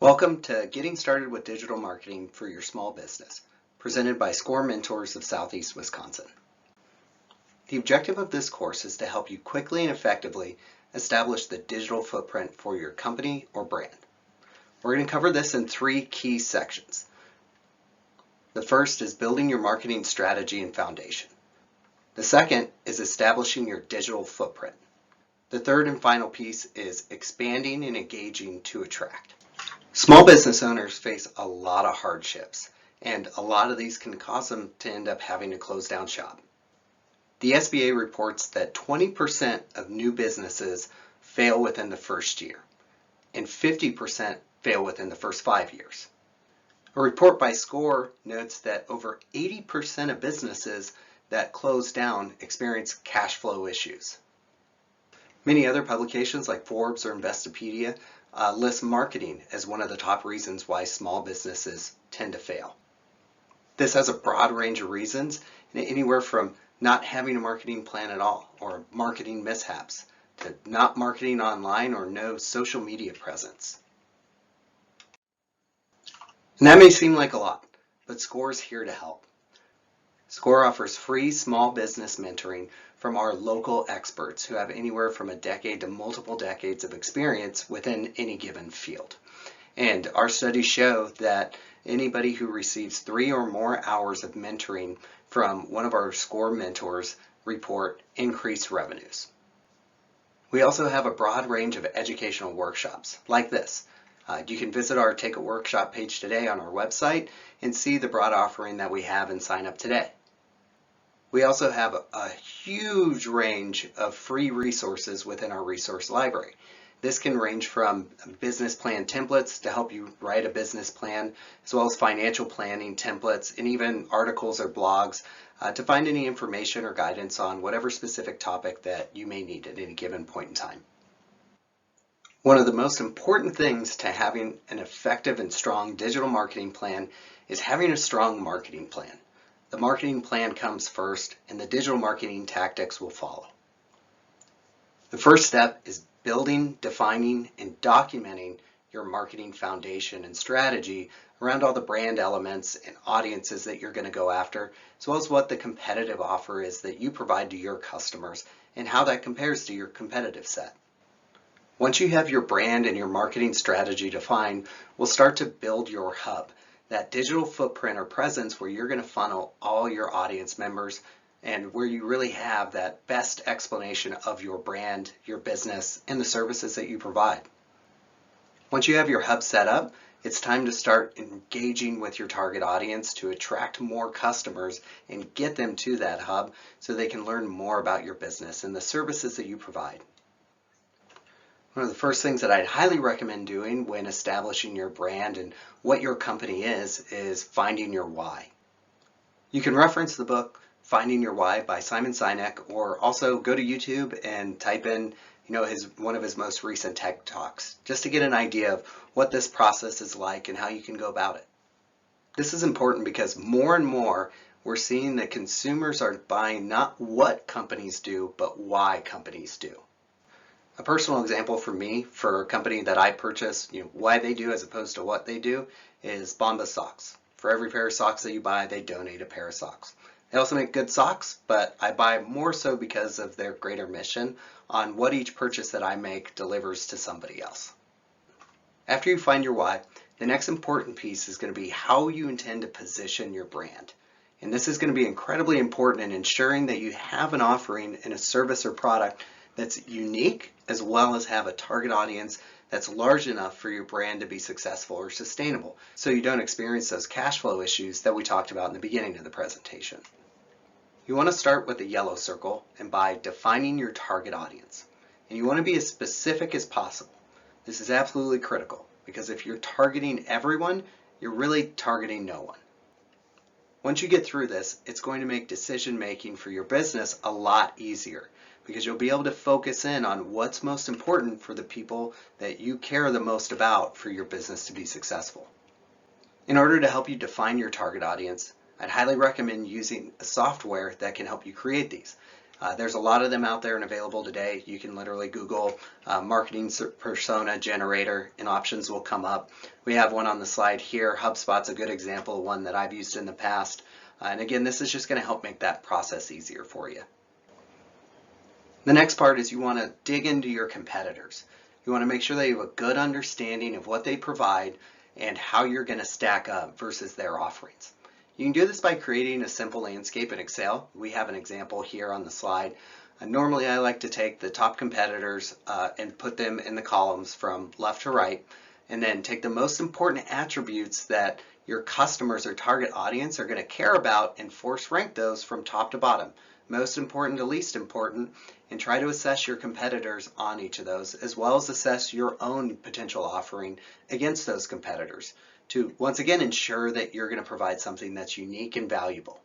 Welcome to Getting Started with Digital Marketing for Your Small Business, presented by SCORE Mentors of Southeast Wisconsin. The objective of this course is to help you quickly and effectively establish the digital footprint for your company or brand. We're going to cover this in three key sections. The first is building your marketing strategy and foundation. The second is establishing your digital footprint. The third and final piece is expanding and engaging to attract. Small business owners face a lot of hardships, and a lot of these can cause them to end up having to close down shop. The SBA reports that 20% of new businesses fail within the first year, and 50% fail within the first 5 years. A report by SCORE notes that over 80% of businesses that close down experience cash flow issues. Many other publications like Forbes or Investopedia list marketing as one of the top reasons why small businesses tend to fail. This has a broad range of reasons, anywhere from not having a marketing plan at all, or marketing mishaps, to not marketing online or no social media presence. And that may seem like a lot, but SCORE is here to help. SCORE offers free small business mentoring from our local experts who have anywhere from a decade to multiple decades of experience within any given field. And our studies show that anybody who receives 3 or more hours of mentoring from one of our SCORE mentors report increased revenues. We also have a broad range of educational workshops like this. You can visit our Take a Workshop page today on our website and see the broad offering that we have and sign up today. We also have a huge range of free resources within our resource library. This can range from business plan templates to help you write a business plan, as well as financial planning templates, and even articles or blogs to find any information or guidance on whatever specific topic that you may need at any given point in time. One of the most important things to having an effective and strong digital marketing plan is having a strong marketing plan. The marketing plan comes first, and the digital marketing tactics will follow. The first step is building, defining, and documenting your marketing foundation and strategy around all the brand elements and audiences that you're going to go after, as well as what the competitive offer is that you provide to your customers and how that compares to your competitive set. Once you have your brand and your marketing strategy defined, we'll start to build your hub, that digital footprint or presence where you're going to funnel all your audience members and where you really have that best explanation of your brand, your business, and the services that you provide. Once you have your hub set up, it's time to start engaging with your target audience to attract more customers and get them to that hub so they can learn more about your business and the services that you provide. One of the first things that I'd highly recommend doing when establishing your brand and what your company is finding your why. You can reference the book Finding Your Why by Simon Sinek, or also go to YouTube and type in one of his most recent TED Talks, just to get an idea of what this process is like and how you can go about it. This is important because more and more we're seeing that consumers are buying not what companies do, but why companies do. A personal example for me, for a company that I purchase, why they do as opposed to what they do, is Bombas socks. For every pair of socks that you buy, they donate a pair of socks. They also make good socks, but I buy more so because of their greater mission on what each purchase that I make delivers to somebody else. After you find your why, the next important piece is going to be how you intend to position your brand. And this is going to be incredibly important in ensuring that you have an offering in a service or product that's unique, as well as have a target audience that's large enough for your brand to be successful or sustainable, so you don't experience those cash flow issues that we talked about in the beginning of the presentation. You want to start with the yellow circle and by defining your target audience. And you want to be as specific as possible. This is absolutely critical, because if you're targeting everyone, you're really targeting no one. Once you get through this, it's going to make decision making for your business a lot easier, because you'll be able to focus in on what's most important for the people that you care the most about for your business to be successful. In order to help you define your target audience, I'd highly recommend using a software that can help you create these. There's a lot of them out there and available today. You can literally Google marketing persona generator and options will come up. We have one on the slide here. HubSpot's a good example of one that I've used in the past. And again, this is just going to help make that process easier for you. The next part is you want to dig into your competitors. You want to make sure that you have a good understanding of what they provide and how you're going to stack up versus their offerings. You can do this by creating a simple landscape in Excel. We have an example here on the slide. Normally I like to take the top competitors and put them in the columns from left to right, and then take the most important attributes that your customers or target audience are going to care about and force rank those from top to bottom, most important to least important, and try to assess your competitors on each of those, as well as assess your own potential offering against those competitors to once again ensure that you're going to provide something that's unique and valuable.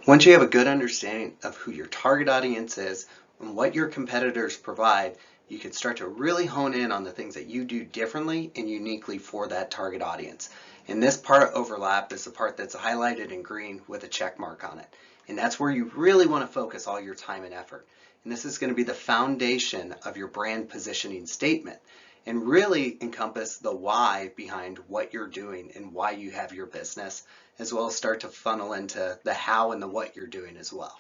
Once you have a good understanding of who your target audience is and what your competitors provide, you can start to really hone in on the things that you do differently and uniquely for that target audience. And this part of overlap is the part that's highlighted in green with a check mark on it. And that's where you really want to focus all your time and effort. And this is going to be the foundation of your brand positioning statement and really encompass the why behind what you're doing and why you have your business, as well as start to funnel into the how and the what you're doing as well.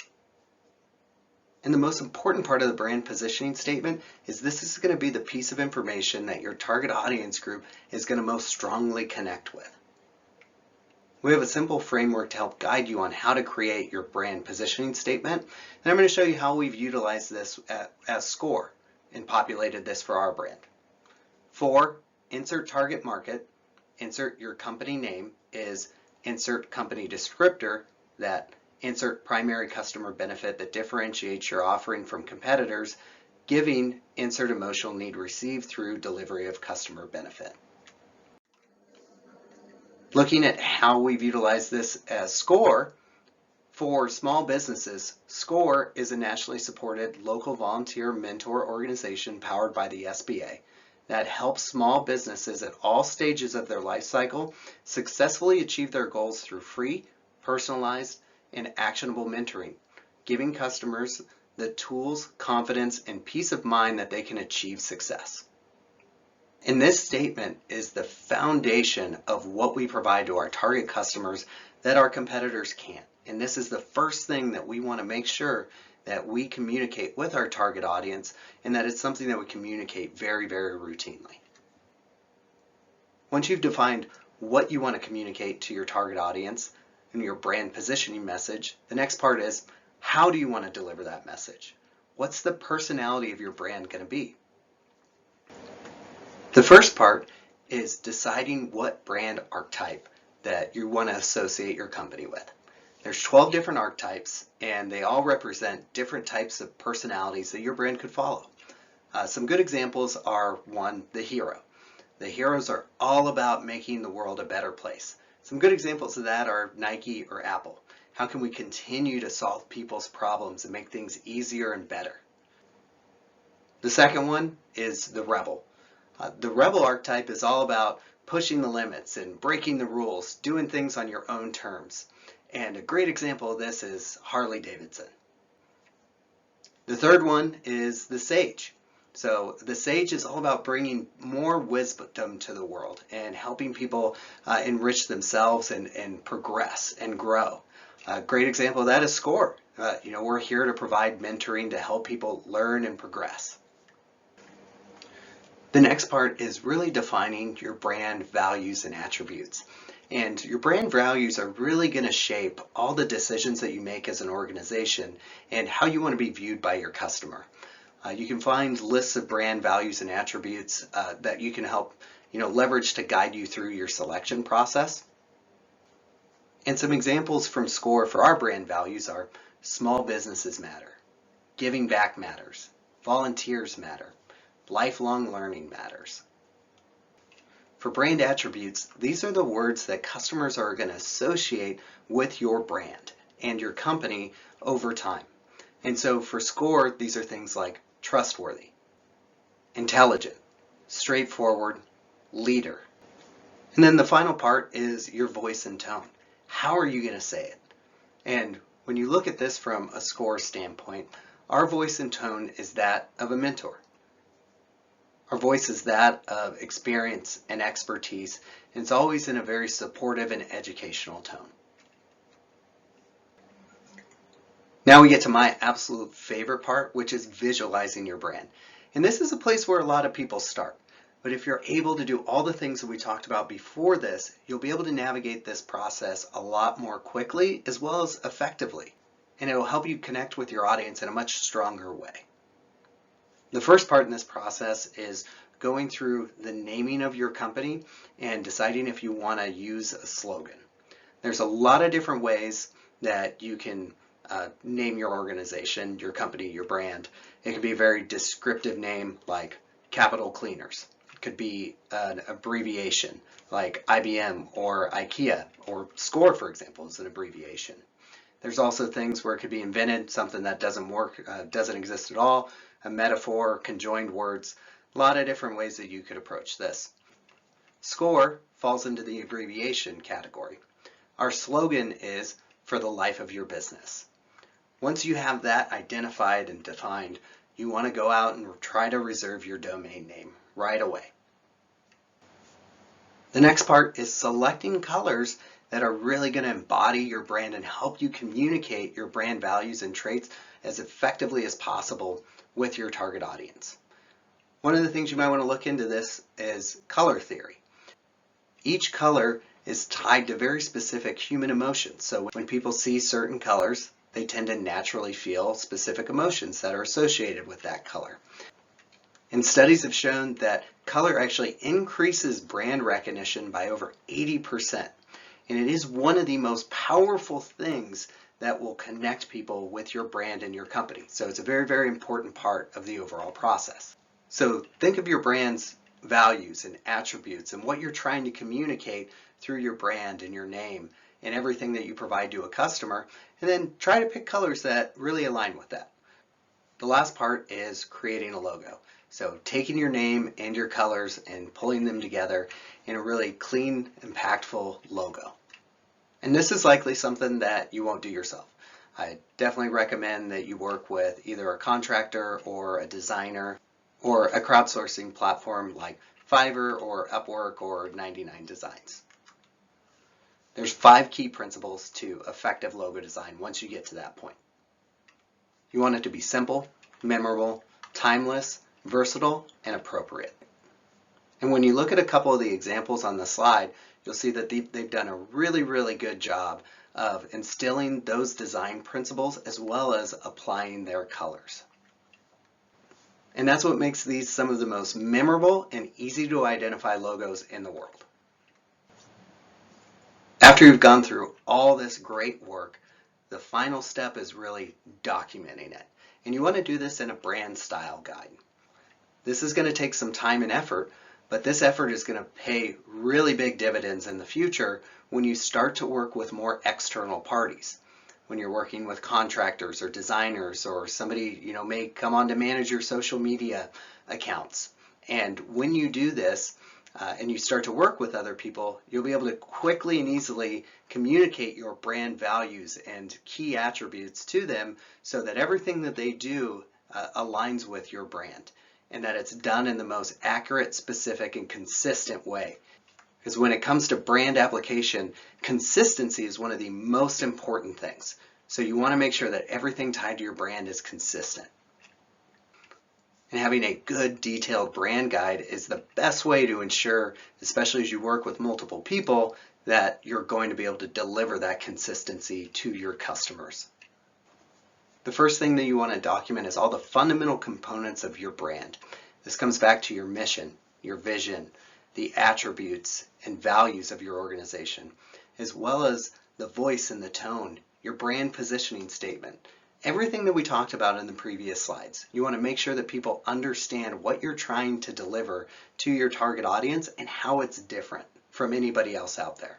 And the most important part of the brand positioning statement is this is going to be the piece of information that your target audience group is going to most strongly connect with. We have a simple framework to help guide you on how to create your brand positioning statement, and I'm going to show you how we've utilized this as SCORE and populated this for our brand. For insert target market, insert your company name is insert company descriptor, that insert primary customer benefit that differentiates your offering from competitors, giving insert emotional need received through delivery of customer benefit. Looking at how we've utilized this as SCORE, for small businesses, SCORE is a nationally supported local volunteer mentor organization powered by the SBA that helps small businesses at all stages of their life cycle successfully achieve their goals through free, personalized, and actionable mentoring, giving customers the tools, confidence, and peace of mind that they can achieve success. And this statement is the foundation of what we provide to our target customers that our competitors can't. And this is the first thing that we want to make sure that we communicate with our target audience, and that it's something that we communicate very, very routinely. Once you've defined what you want to communicate to your target audience and your brand positioning message, the next part is how do you want to deliver that message? What's the personality of your brand going to be? The first part is deciding what brand archetype that you want to associate your company with. There's 12 different archetypes, and they all represent different types of personalities that your brand could follow. Some good examples are one, the hero. The heroes are all about making the world a better place. Some good examples of that are Nike or Apple. How can we continue to solve people's problems and make things easier and better? The second one is the rebel. The rebel archetype is all about pushing the limits and breaking the rules, doing things on your own terms. And a great example of this is Harley Davidson. The third one is the sage. So the sage is all about bringing more wisdom to the world and helping people enrich themselves and progress and grow. A great example of that is SCORE. We're here to provide mentoring to help people learn and progress. The next part is really defining your brand values and attributes. And your brand values are really going to shape all the decisions that you make as an organization and how you want to be viewed by your customer. You can find lists of brand values and attributes that you can help leverage to guide you through your selection process. And some examples from SCORE for our brand values are small businesses matter, giving back matters, volunteers matter, lifelong learning matters. For brand attributes, these are the words that customers are going to associate with your brand and your company over time. And so for SCORE, these are things like trustworthy, intelligent, straightforward, leader. And then the final part is your voice and tone. How are you going to say it? And When you look at this from a SCORE standpoint, our voice and tone is that of a mentor. Our voice is that of experience and expertise, and it's always in a very supportive and educational tone. Now we get to my absolute favorite part, which is visualizing your brand. And this is a place where a lot of people start. But if you're able to do all the things that we talked about before this, you'll be able to navigate this process a lot more quickly as well as effectively. And it will help you connect with your audience in a much stronger way. The first part in this process is going through the naming of your company and deciding if you want to use a slogan. There's a lot of different ways that you can name your organization, your company, your brand. It could be a very descriptive name like Capital Cleaners. It could be an abbreviation like IBM or IKEA, or SCORE, for example, is an abbreviation. There's also things where it could be invented, something that doesn't work, doesn't exist at all, a metaphor, conjoined words, a lot of different ways that you could approach this. SCORE falls into the abbreviation category. Our slogan is "For the life of your business." Once you have that identified and defined, you want to go out and try to reserve your domain name right away. The next part is selecting colors that are really going to embody your brand and help you communicate your brand values and traits as effectively as possible with your target audience. One of the things you might want to look into this is color theory. Each color is tied to very specific human emotions. So when people see certain colors, they tend to naturally feel specific emotions that are associated with that color. And studies have shown that color actually increases brand recognition by over 80%. And it is one of the most powerful things that will connect people with your brand and your company. So it's a very, very important part of the overall process. So think of your brand's values and attributes and what you're trying to communicate through your brand and your name and everything that you provide to a customer, and then try to pick colors that really align with that. The last part is creating a logo. So taking your name and your colors and pulling them together in a really clean, impactful logo. And this is likely something that you won't do yourself. I definitely recommend that you work with either a contractor or a designer or a crowdsourcing platform like Fiverr or Upwork or 99 Designs. There's 5 key principles to effective logo design once you get to that point. You want it to be simple, memorable, timeless, versatile, and appropriate. And when you look at a couple of the examples on the slide, you'll see that they've done a really, really good job of instilling those design principles as well as applying their colors. And that's what makes these some of the most memorable and easy to identify logos in the world. After you've gone through all this great work, the final step is really documenting it. And you want to do this in a brand style guide. This is going to take some time and effort, but this effort is going to pay really big dividends in the future when you start to work with more external parties. When you're working with contractors or designers, or somebody may come on to manage your social media accounts. And when you do this and you start to work with other people, you'll be able to quickly and easily communicate your brand values and key attributes to them so that everything that they do aligns with your brand, and that it's done in the most accurate, specific, and consistent way. Because when it comes to brand application, consistency is one of the most important things. So you want to make sure that everything tied to your brand is consistent. And having a good detailed brand guide is the best way to ensure, especially as you work with multiple people, that you're going to be able to deliver that consistency to your customers. The first thing that you want to document is all the fundamental components of your brand. This comes back to your mission, your vision, the attributes and values of your organization, as well as the voice and the tone, your brand positioning statement. Everything that we talked about in the previous slides. You want to make sure that people understand what you're trying to deliver to your target audience and how it's different from anybody else out there.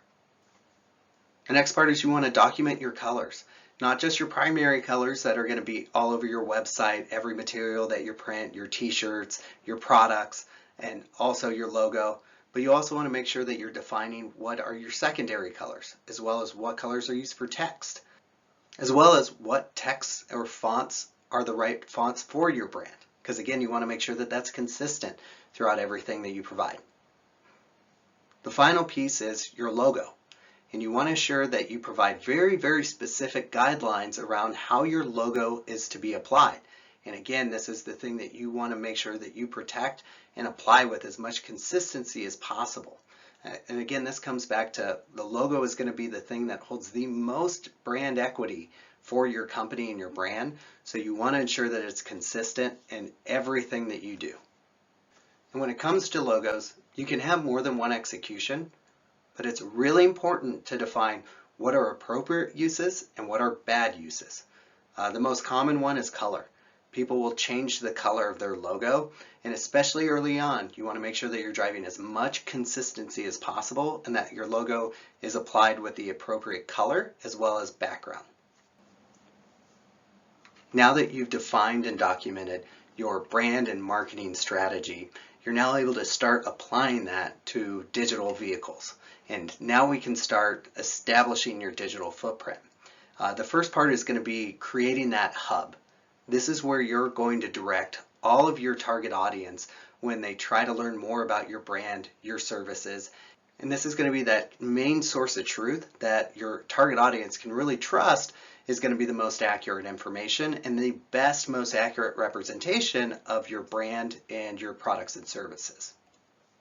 The next part is you want to document your colors. Not just your primary colors that are going to be all over your website, every material that you print, your t-shirts, your products, and also your logo. But you also want to make sure that you're defining what are your secondary colors, as well as what colors are used for text. as well as what texts or fonts are the right fonts for your brand. Because again, you want to make sure that that's consistent throughout everything that you provide. The final piece is your logo. And you want to ensure that you provide very, very specific guidelines around how your logo is to be applied. And again, this is the thing that you want to make sure that you protect and apply with as much consistency as possible. And again, this comes back to the logo is going to be the thing that holds the most brand equity for your company and your brand. So you want to ensure that it's consistent in everything that you do. And when it comes to logos, you can have more than one execution, but it's really important to define what are appropriate uses and what are bad uses. The most common one is color. People will change the color of their logo, and especially early on, you want to make sure that you're driving as much consistency as possible and that your logo is applied with the appropriate color as well as background. Now that you've defined and documented your brand and marketing strategy, you're now able to start applying that to digital vehicles. And now we can start establishing your digital footprint. The first part is going to be creating that hub. This is where you're going to direct all of your target audience when they try to learn more about your brand, your services. And this is going to be that main source of truth that your target audience can really trust is going to be the most accurate information and the best, most accurate representation of your brand and your products and services.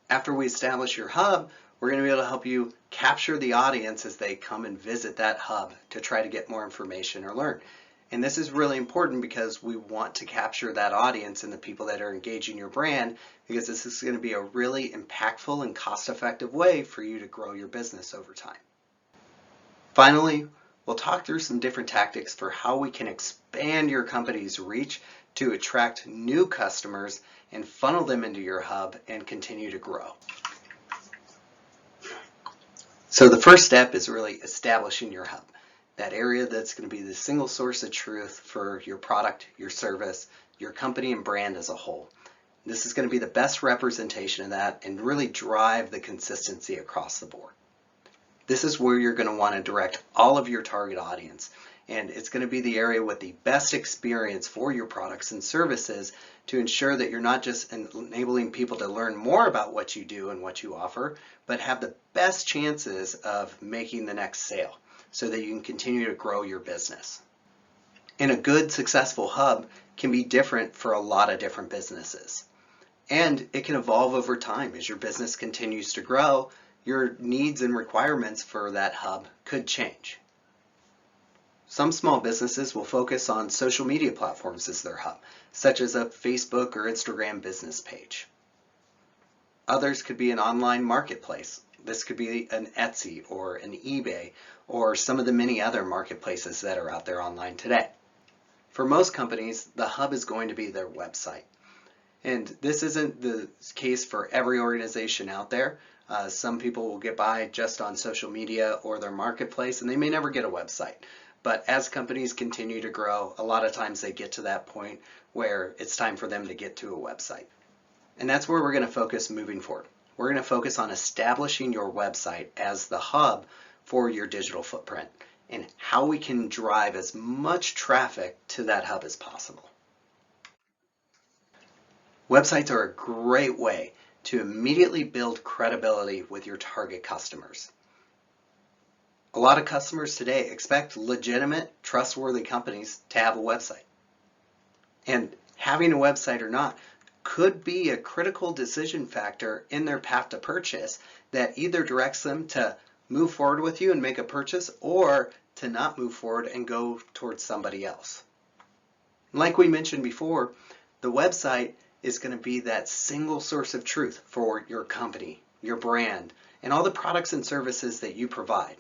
After we establish your hub, we're going to be able to help you capture the audience as they come and visit that hub to try to get more information or learn. And this is really important because we want to capture that audience and the people that are engaging your brand, because this is going to be a really impactful and cost-effective way for you to grow your business over time. Finally, we'll talk through some different tactics for how we can expand your company's reach to attract new customers and funnel them into your hub and continue to grow. So the first step is really establishing your hub. That area that's going to be the single source of truth for your product, your service, your company and brand as a whole. This is going to be the best representation of that and really drive the consistency across the board. This is where you're going to want to direct all of your target audience, and it's going to be the area with the best experience for your products and services to ensure that you're not just enabling people to learn more about what you do and what you offer, but have the best chances of making the next sale, so that you can continue to grow your business. And a good, successful hub can be different for a lot of different businesses. And it can evolve over time. As your business continues to grow, your needs and requirements for that hub could change. Some small businesses will focus on social media platforms as their hub, such as a Facebook or Instagram business page. Others could be an online marketplace. This could be an Etsy or an eBay or some of the many other marketplaces that are out there online today. For most companies, the hub is going to be their website. And this isn't the case for every organization out there. Some people will get by just on social media or their marketplace, and they may never get a website. But as companies continue to grow, a lot of times they get to that point where it's time for them to get to a website. And that's where we're going to focus moving forward. We're going to focus on establishing your website as the hub for your digital footprint and how we can drive as much traffic to that hub as possible. Websites are a great way to immediately build credibility with your target customers. A lot of customers today expect legitimate, trustworthy companies to have a website. And having a website or not could be a critical decision factor in their path to purchase that either directs them to move forward with you and make a purchase or to not move forward and go towards somebody else. Like we mentioned before, the website is going to be that single source of truth for your company, your brand, and all the products and services that you provide.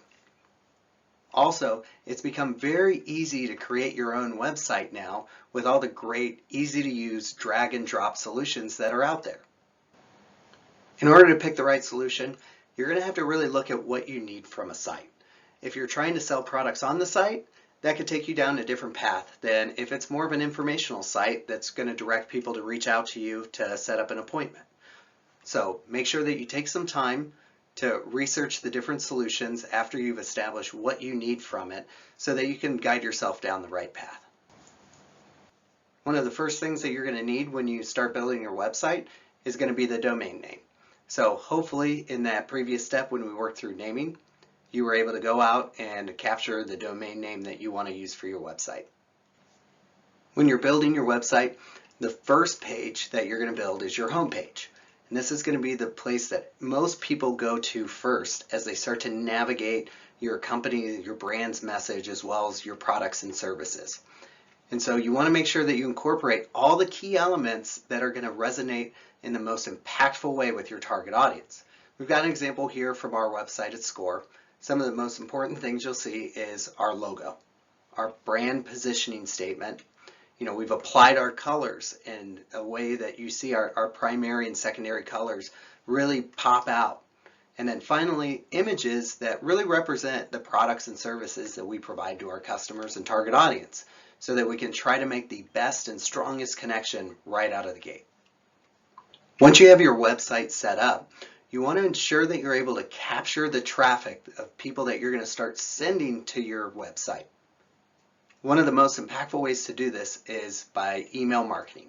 Also, it's become very easy to create your own website now with all the great, easy to use drag and drop solutions that are out there. In order to pick the right solution, you're going to have to really look at what you need from a site. If you're trying to sell products on the site, that could take you down a different path than if it's more of an informational site that's going to direct people to reach out to you to set up an appointment. So make sure that you take some time to research the different solutions after you've established what you need from it so that you can guide yourself down the right path. One of the first things that you're going to need when you start building your website is going to be the domain name. So hopefully in that previous step when we worked through naming, you were able to go out and capture the domain name that you want to use for your website. When you're building your website, the first page that you're going to build is your home page. And this is going to be the place that most people go to first as they start to navigate your company, your brand's message, as well as your products and services. And so you want to make sure that you incorporate all the key elements that are going to resonate in the most impactful way with your target audience. We've got an example here from our website at SCORE. Some of the most important things you'll see is our logo, our brand positioning statement. We've applied our colors in a way that you see our primary and secondary colors really pop out. And then finally, images that really represent the products and services that we provide to our customers and target audience so that we can try to make the best and strongest connection right out of the gate. Once you have your website set up, you want to ensure that you're able to capture the traffic of people that you're going to start sending to your website. One of the most impactful ways to do this is by email marketing.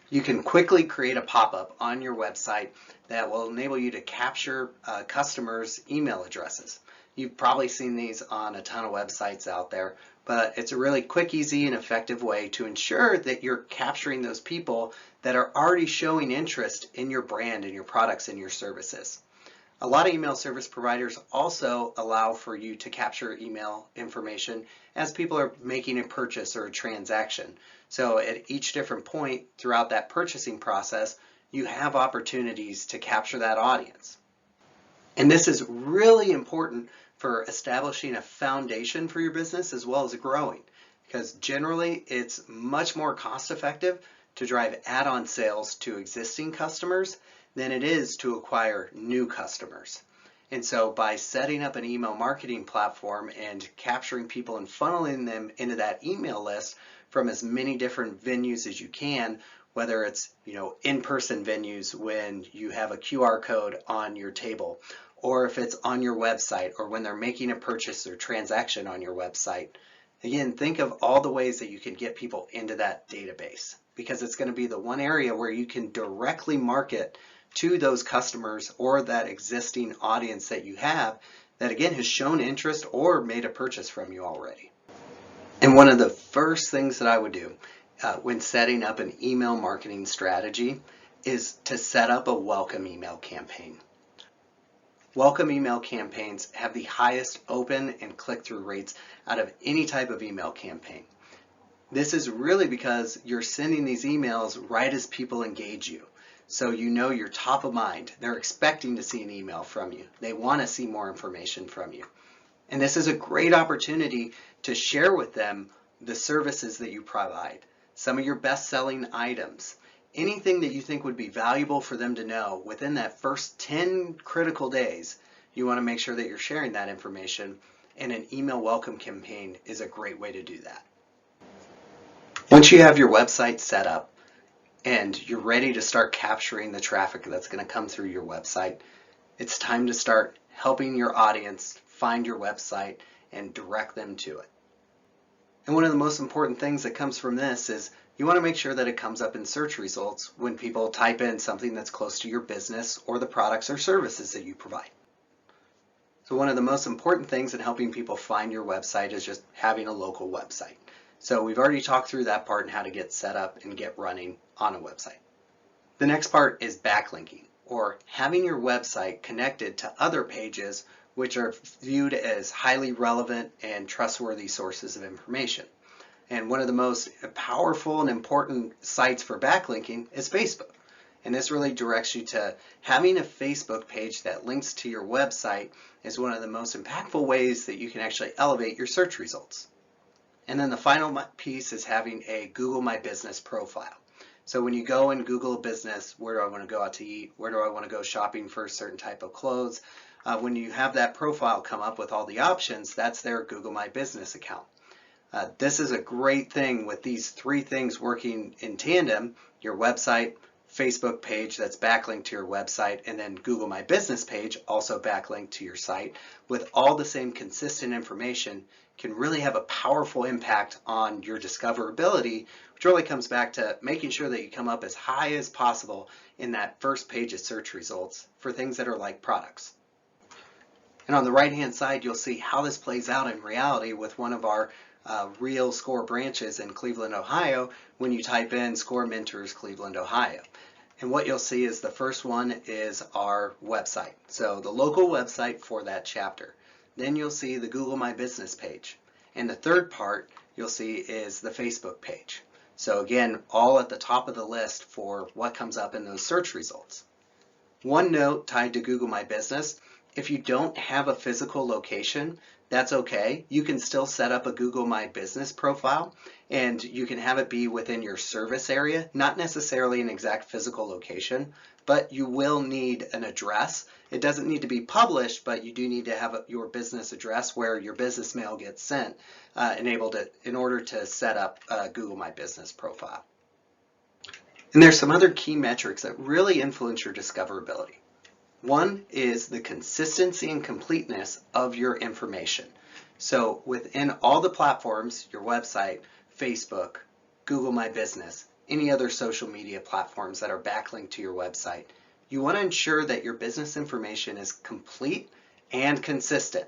You can quickly create a pop-up on your website that will enable you to capture customers' email addresses. You've probably seen these on a ton of websites out there, but it's a really quick, easy, and effective way to ensure that you're capturing those people that are already showing interest in your brand and your products and your services. A lot of email service providers also allow for you to capture email information as people are making a purchase or a transaction. So at each different point throughout that purchasing process, you have opportunities to capture that audience. And this is really important for establishing a foundation for your business as well as growing, because generally it's much more cost effective to drive add-on sales to existing customers than it is to acquire new customers. And so by setting up an email marketing platform and capturing people and funneling them into that email list from as many different venues as you can, whether it's in-person venues when you have a QR code on your table, or if it's on your website, or when they're making a purchase or transaction on your website. Again, think of all the ways that you can get people into that database, because it's going to be the one area where you can directly market to those customers or that existing audience that you have that again has shown interest or made a purchase from you already. And one of the first things that I would do when setting up an email marketing strategy is to set up a welcome email campaign. Welcome email campaigns have the highest open and click-through rates out of any type of email campaign. This is really because you're sending these emails right as people engage you. So you're top of mind. They're expecting to see an email from you. They want to see more information from you. And this is a great opportunity to share with them the services that you provide, some of your best-selling items, anything that you think would be valuable for them to know within that first 10 critical days. You want to make sure that you're sharing that information, and an email welcome campaign is a great way to do that. Once you have your website set up and you're ready to start capturing the traffic that's going to come through your website, it's time to start helping your audience find your website and direct them to it. And one of the most important things that comes from this is you want to make sure that it comes up in search results when people type in something that's close to your business or the products or services that you provide. So one of the most important things in helping people find your website is just having a local website. So we've already talked through that part and how to get set up and get running on a website. The next part is backlinking, or having your website connected to other pages which are viewed as highly relevant and trustworthy sources of information. And one of the most powerful and important sites for backlinking is Facebook. And this really directs you to having a Facebook page that links to your website is one of the most impactful ways that you can actually elevate your search results. And then the final piece is having a Google My Business profile. So when you go and Google a business, where do I want to go out to eat? Where do I want to go shopping for a certain type of clothes? When you have that profile come up with all the options, that's their Google My Business account. This is a great thing with these three things working in tandem: your website, Facebook page that's backlinked to your website, and then Google My Business page also backlinked to your site with all the same consistent information can really have a powerful impact on your discoverability, which really comes back to making sure that you come up as high as possible in that first page of search results for things that are like products. And on the right-hand side, you'll see how this plays out in reality with one of our real SCORE branches in Cleveland, Ohio, when you type in SCORE Mentors Cleveland, Ohio. And what you'll see is the first one is our website, so the local website for that chapter. Then you'll see the Google My Business page. And the third part you'll see is the Facebook page. So again, all at the top of the list for what comes up in those search results. One note tied to Google My Business: if you don't have a physical location, that's okay. You can still set up a Google My Business profile, and you can have it be within your service area, not necessarily an exact physical location, but you will need an address. It doesn't need to be published, but you do need to have your business address where your business mail gets sent in order to set up a Google My Business profile. And there's some other key metrics that really influence your discoverability. One is the consistency and completeness of your information. So within all the platforms, your website, Facebook, Google My Business, any other social media platforms that are backlinked to your website, you want to ensure that your business information is complete and consistent.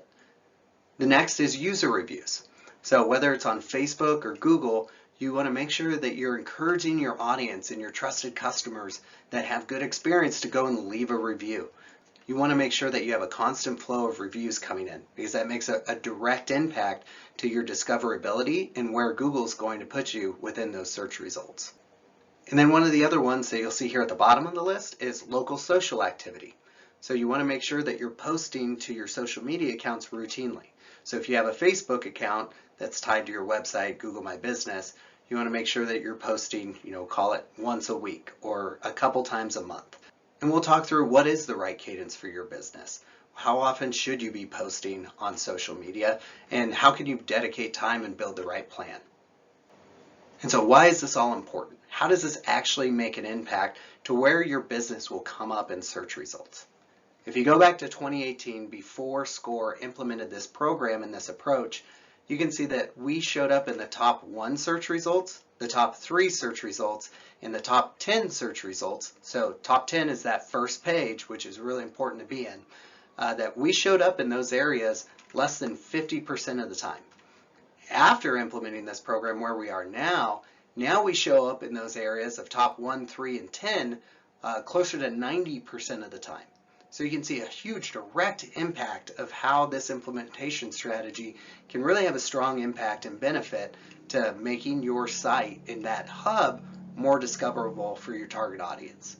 The next is user reviews. So whether it's on Facebook or Google, you want to make sure that you're encouraging your audience and your trusted customers that have good experience to go and leave a review. You want to make sure that you have a constant flow of reviews coming in, because that makes a direct impact to your discoverability and where Google's going to put you within those search results. And then one of the other ones that you'll see here at the bottom of the list is local social activity. So you want to make sure that you're posting to your social media accounts routinely. So if you have a Facebook account that's tied to your website, Google My Business, you want to make sure that you're posting, call it once a week or a couple times a month. And we'll talk through what is the right cadence for your business. How often should you be posting on social media, and how can you dedicate time and build the right plan? And so why is this all important? How does this actually make an impact to where your business will come up in search results? If you go back to 2018, before SCORE implemented this program and this approach, you can see that we showed up in the top 1 search results, the top 3 search results, and the top 10 search results. So top 10 is that first page, which is really important to be in, that we showed up in those areas less than 50% of the time. After implementing this program where we are now we show up in those areas of top 1, 3, and 10 closer to 90% of the time. So you can see a huge direct impact of how this implementation strategy can really have a strong impact and benefit to making your site in that hub more discoverable for your target audience.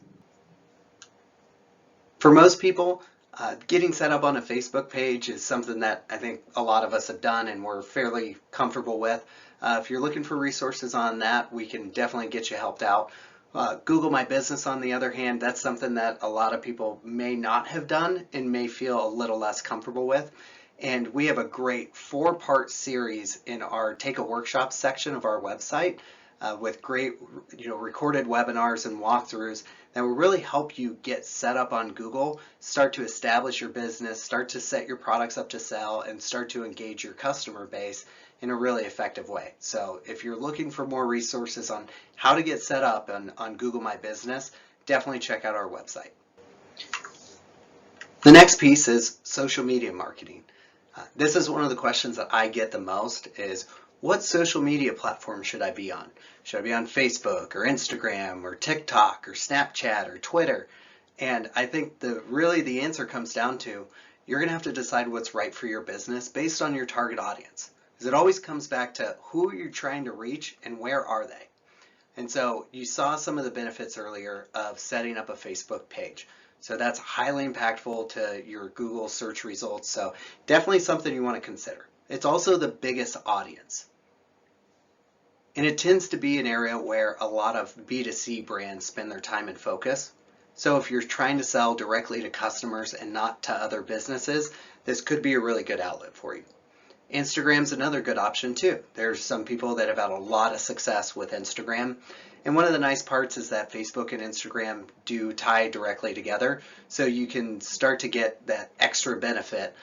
For most people, getting set up on a Facebook page is something that I think a lot of us have done and we're fairly comfortable with. If you're looking for resources on that, we can definitely get you helped out. Google My Business, on the other hand, that's something that a lot of people may not have done and may feel a little less comfortable with. And we have a great 4-part series in our Take a Workshop section of our website with great recorded webinars and walkthroughs that will really help you get set up on Google, start to establish your business, start to set your products up to sell, and start to engage your customer base in a really effective way. So if you're looking for more resources on how to get set up on Google My Business, definitely check out our website. The next piece is social media marketing. This is one of the questions that I get the most is, what social media platform should I be on? Should I be on Facebook or Instagram or TikTok or Snapchat or Twitter? And I think the answer comes down to, you're going to have to decide what's right for your business based on your target audience. Because it always comes back to who you're trying to reach and where are they. And so you saw some of the benefits earlier of setting up a Facebook page. So that's highly impactful to your Google search results. So definitely something you want to consider. It's also the biggest audience. And it tends to be an area where a lot of B2C brands spend their time and focus. So if you're trying to sell directly to customers and not to other businesses, this could be a really good outlet for you. Instagram's another good option too. There's some people that have had a lot of success with Instagram, And one of the nice parts is that Facebook and Instagram do tie directly together, so you can start to get that extra benefit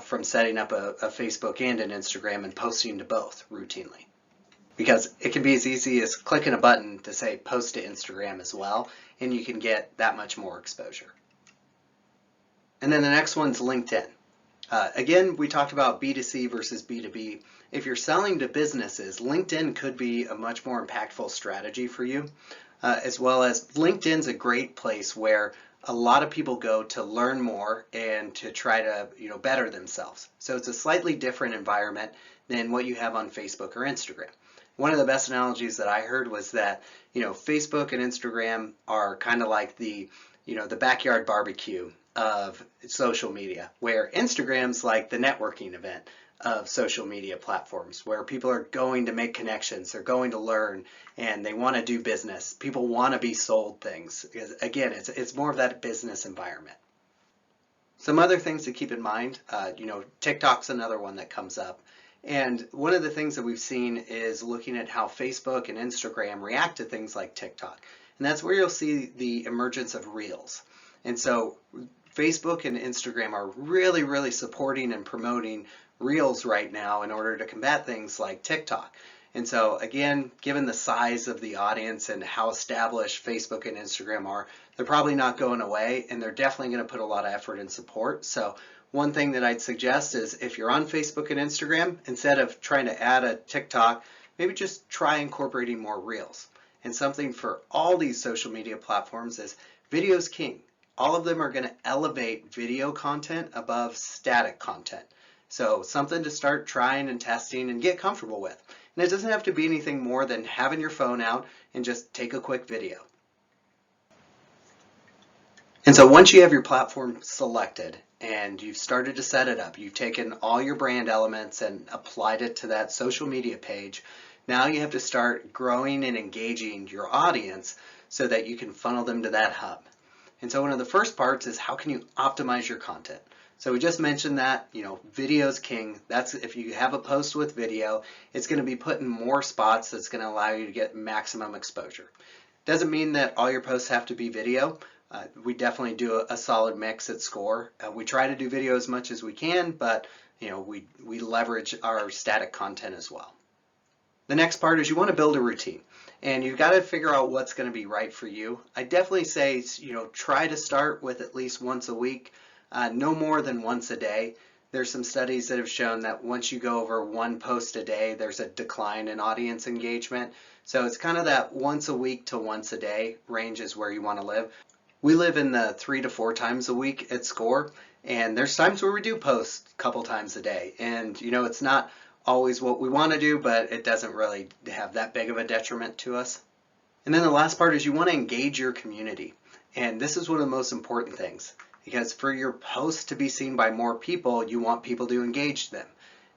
from setting up a Facebook and an Instagram and posting to both routinely. Because it can be as easy as clicking a button to say post to Instagram as well, and you can get that much more exposure. And then the next one's LinkedIn. Again, we talked about B2C versus B2B. If you're selling to businesses, LinkedIn could be a much more impactful strategy for you, as well as LinkedIn's a great place where a lot of people go to learn more and to try to better themselves. So it's a slightly different environment than what you have on Facebook or Instagram. One of the best analogies that I heard was that Facebook and Instagram are kind of like the backyard barbecue of social media, where Instagram's like the networking event of social media platforms, where people are going to make connections, they're going to learn, and they want to do business. People want to be sold things. Again, it's more of that business environment. Some other things to keep in mind, TikTok's another one that comes up. And one of the things that we've seen is looking at how Facebook and Instagram react to things like TikTok. And that's where you'll see the emergence of Reels. And so Facebook and Instagram are really, really supporting and promoting Reels right now in order to combat things like TikTok. And so again, given the size of the audience and how established Facebook and Instagram are, they're probably not going away, and they're definitely going to put a lot of effort and support. So one thing that I'd suggest is if you're on Facebook and Instagram, instead of trying to add a TikTok, maybe just try incorporating more Reels. And something for all these social media platforms is video's king. All of them are going to elevate video content above static content. So something to start trying and testing and get comfortable with. And it doesn't have to be anything more than having your phone out and just take a quick video. And so once you have your platform selected and you've started to set it up, you've taken all your brand elements and applied it to that social media page, now you have to start growing and engaging your audience so that you can funnel them to that hub. And so one of the first parts is how can you optimize your content? So we just mentioned that, video's king. That's if you have a post with video, it's going to be put in more spots that's going to allow you to get maximum exposure. Doesn't mean that all your posts have to be video. We definitely do a solid mix at SCORE. We try to do video as much as we can, but we leverage our static content as well. The next part is you want to build a routine, and you've got to figure out what's going to be right for you. I definitely say, try to start with at least once a week, no more than once a day. There's some studies that have shown that once you go over one post a day, there's a decline in audience engagement. So it's kind of that once a week to once a day range is where you want to live. We live in the 3 to 4 times a week at SCORE, and there's times where we do post a couple times a day. And it's not always what we want to do, but it doesn't really have that big of a detriment to us. And then the last part is you want to engage your community. And this is one of the most important things, because for your posts to be seen by more people, you want people to engage them.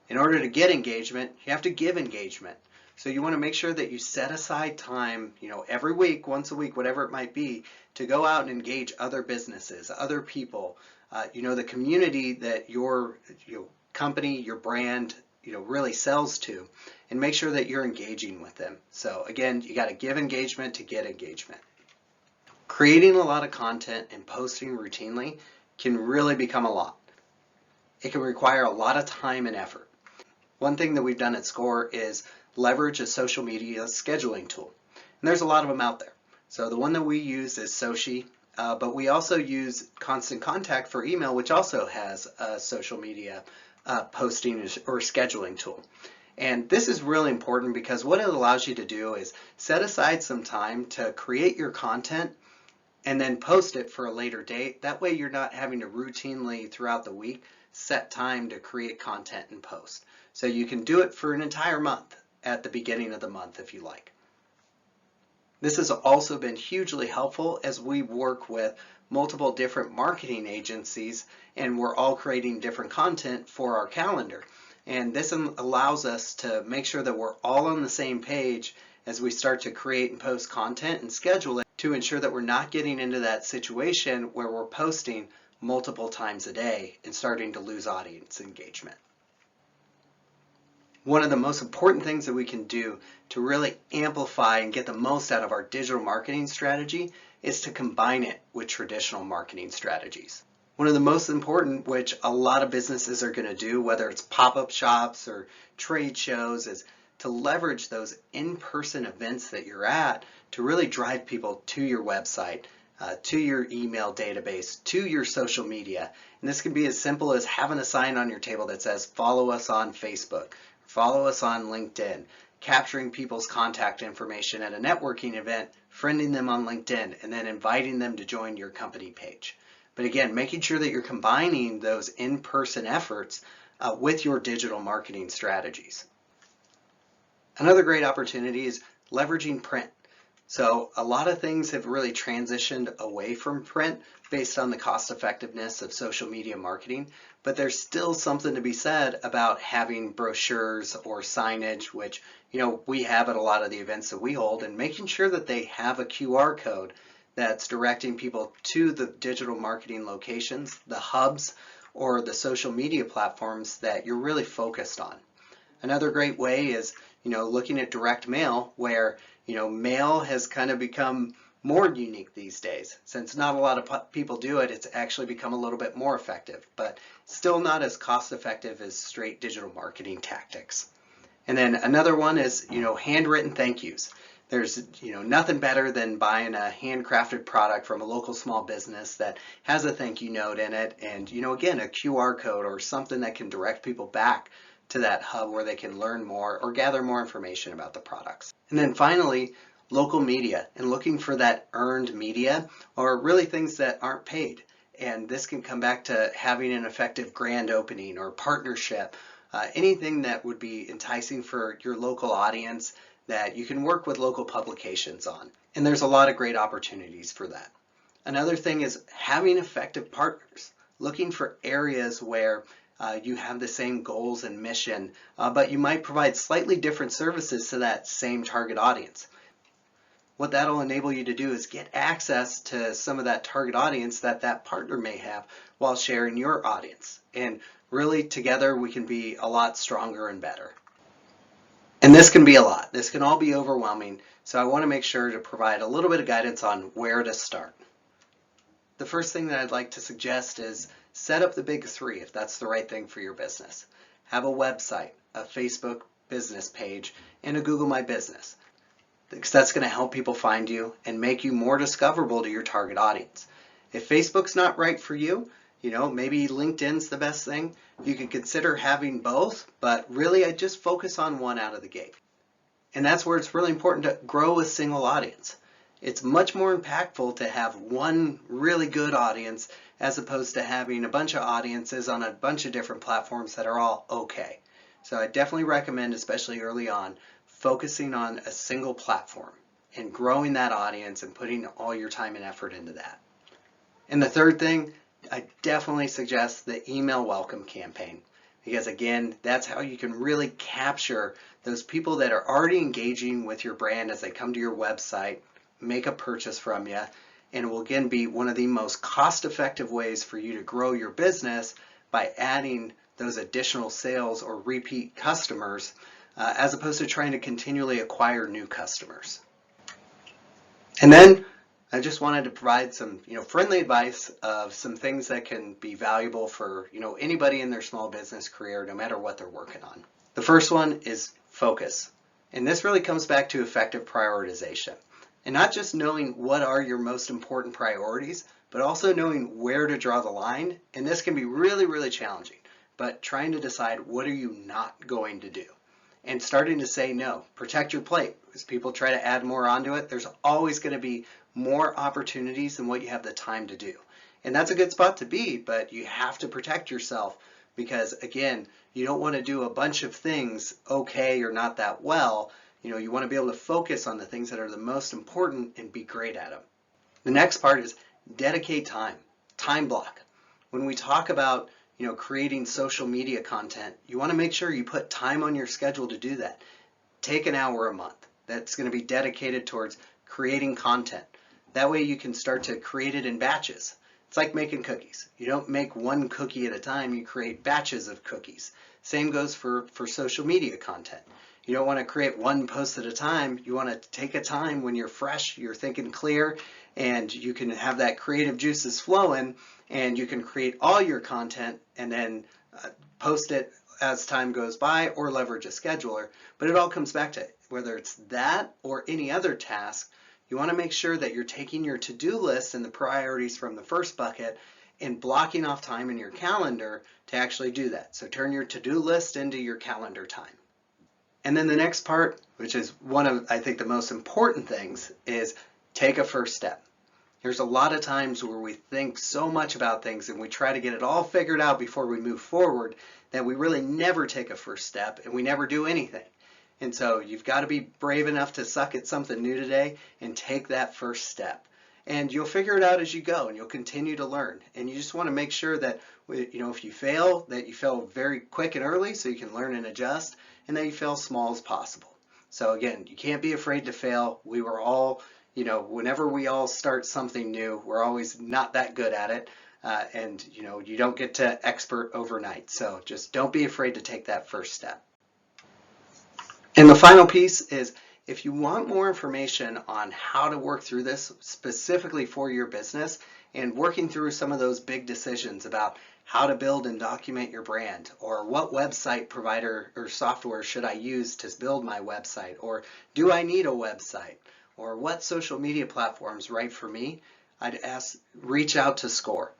In order to get engagement, you have to give engagement. So you want to make sure that you set aside time, every week, once a week, whatever it might be, to go out and engage other businesses, other people, the community that your company, your brand, really sells to, and make sure that you're engaging with them. So again, you got to give engagement to get engagement. Creating a lot of content and posting routinely can really become a lot. It can require a lot of time and effort. One thing that we've done at SCORE is leverage a social media scheduling tool. And there's a lot of them out there. So the one that we use is Soci, but we also use Constant Contact for email, which also has a social media posting or scheduling tool. And this is really important because what it allows you to do is set aside some time to create your content and then post it for a later date. That way you're not having to routinely throughout the week set time to create content and post. So you can do it for an entire month at the beginning of the month if you like. This has also been hugely helpful as we work with multiple different marketing agencies, and we're all creating different content for our calendar. And this allows us to make sure that we're all on the same page as we start to create and post content and schedule it to ensure that we're not getting into that situation where we're posting multiple times a day and starting to lose audience engagement. One of the most important things that we can do to really amplify and get the most out of our digital marketing strategy is to combine it with traditional marketing strategies. One of the most important, which a lot of businesses are going to do, whether it's pop-up shops or trade shows, is to leverage those in-person events that you're at to really drive people to your website, to your email database, to your social media. And this can be as simple as having a sign on your table that says, follow us on Facebook, follow us on LinkedIn, capturing people's contact information at a networking event, friending them on LinkedIn, and then inviting them to join your company page. But again, making sure that you're combining those in-person efforts with your digital marketing strategies. Another great opportunity is leveraging print. So a lot of things have really transitioned away from print based on the cost effectiveness of social media marketing, but there's still something to be said about having brochures or signage, which we have at a lot of the events that we hold, and making sure that they have a QR code that's directing people to the digital marketing locations, the hubs, or the social media platforms that you're really focused on. Another great way is looking at direct mail, where mail has kind of become more unique these days. Since not a lot of people do it, it's actually become a little bit more effective, but still not as cost effective as straight digital marketing tactics. And then another one is handwritten thank yous. There's nothing better than buying a handcrafted product from a local small business that has a thank you note in it, and again, a QR code or something that can direct people back to that hub where they can learn more or gather more information about the products. And then finally, local media, and looking for that earned media, or really things that aren't paid. And this can come back to having an effective grand opening or partnership, anything that would be enticing for your local audience that you can work with local publications on. And there's a lot of great opportunities for that. Another thing is having effective partners, looking for areas where you have the same goals and mission, but you might provide slightly different services to that same target audience. What that'll enable you to do is get access to some of that target audience that partner may have while sharing your audience. And really together we can be a lot stronger and better. And this can be a lot. This can all be overwhelming, so I want to make sure to provide a little bit of guidance on where to start. The first thing that I'd like to suggest is set up the big three if that's the right thing for your business. Have a website, a Facebook business page, and a Google My Business, because that's going to help people find you and make you more discoverable to your target audience. If Facebook's not right for you, maybe LinkedIn's the best thing. You could consider having both, but really I just focus on one out of the gate. And that's where it's really important to grow a single audience. It's much more impactful to have one really good audience as opposed to having a bunch of audiences on a bunch of different platforms that are all okay. So I definitely recommend, especially early on, focusing on a single platform and growing that audience and putting all your time and effort into that. And the third thing, I definitely suggest the email welcome campaign, because again, that's how you can really capture those people that are already engaging with your brand as they come to your website, make a purchase from you, and it will again be one of the most cost-effective ways for you to grow your business by adding those additional sales or repeat customers as opposed to trying to continually acquire new customers. And then I just wanted to provide some friendly advice of some things that can be valuable for anybody in their small business career, no matter what they're working on. The first one is focus. And this really comes back to effective prioritization. And not just knowing what are your most important priorities, but also knowing where to draw the line. And this can be really, really challenging, but trying to decide what are you not going to do. And starting to say no. Protect your plate. As people try to add more onto it, there's always going to be more opportunities than what you have the time to do. And that's a good spot to be, but you have to protect yourself because, again, you don't want to do a bunch of things okay or not that well. You want to be able to focus on the things that are the most important and be great at them. The next part is dedicate time. Time block. When we talk about creating social media content, you want to make sure you put time on your schedule to do that. Take an hour a month. That's going to be dedicated towards creating content. That way you can start to create it in batches. It's like making cookies. You don't make one cookie at a time, you create batches of cookies. Same goes for social media content. You don't want to create one post at a time. You want to take a time when you're fresh, you're thinking clear, and you can have that creative juices flowing, and you can create all your content and then post it as time goes by or leverage a scheduler. But it all comes back to whether it's that or any other task. You want to make sure that you're taking your to-do list and the priorities from the first bucket and blocking off time in your calendar to actually do that. So turn your to-do list into your calendar time. And then the next part, which is one of, I think, the most important things, is take a first step. There's a lot of times where we think so much about things and we try to get it all figured out before we move forward that we really never take a first step and we never do anything. And so you've got to be brave enough to suck at something new today and take that first step. And you'll figure it out as you go and you'll continue to learn. And you just want to make sure that, if you fail, that you fail very quick and early so you can learn and adjust, and that you fail small as possible. So again, you can't be afraid to fail. We were all, whenever we all start something new, we're always not that good at it. And you don't get to expert overnight. So just don't be afraid to take that first step. And the final piece is, if you want more information on how to work through this specifically for your business and working through some of those big decisions about how to build and document your brand, or what website provider or software should I use to build my website, or do I need a website, or what social media platforms right for me, I'd reach out to SCORE.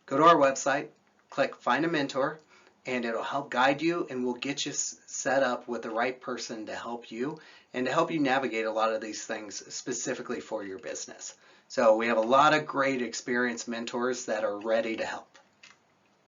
Go to our website, click Find a Mentor, and it'll help guide you and we'll get you set up with the right person to help you and to help you navigate a lot of these things specifically for your business. So we have a lot of great experienced mentors that are ready to help.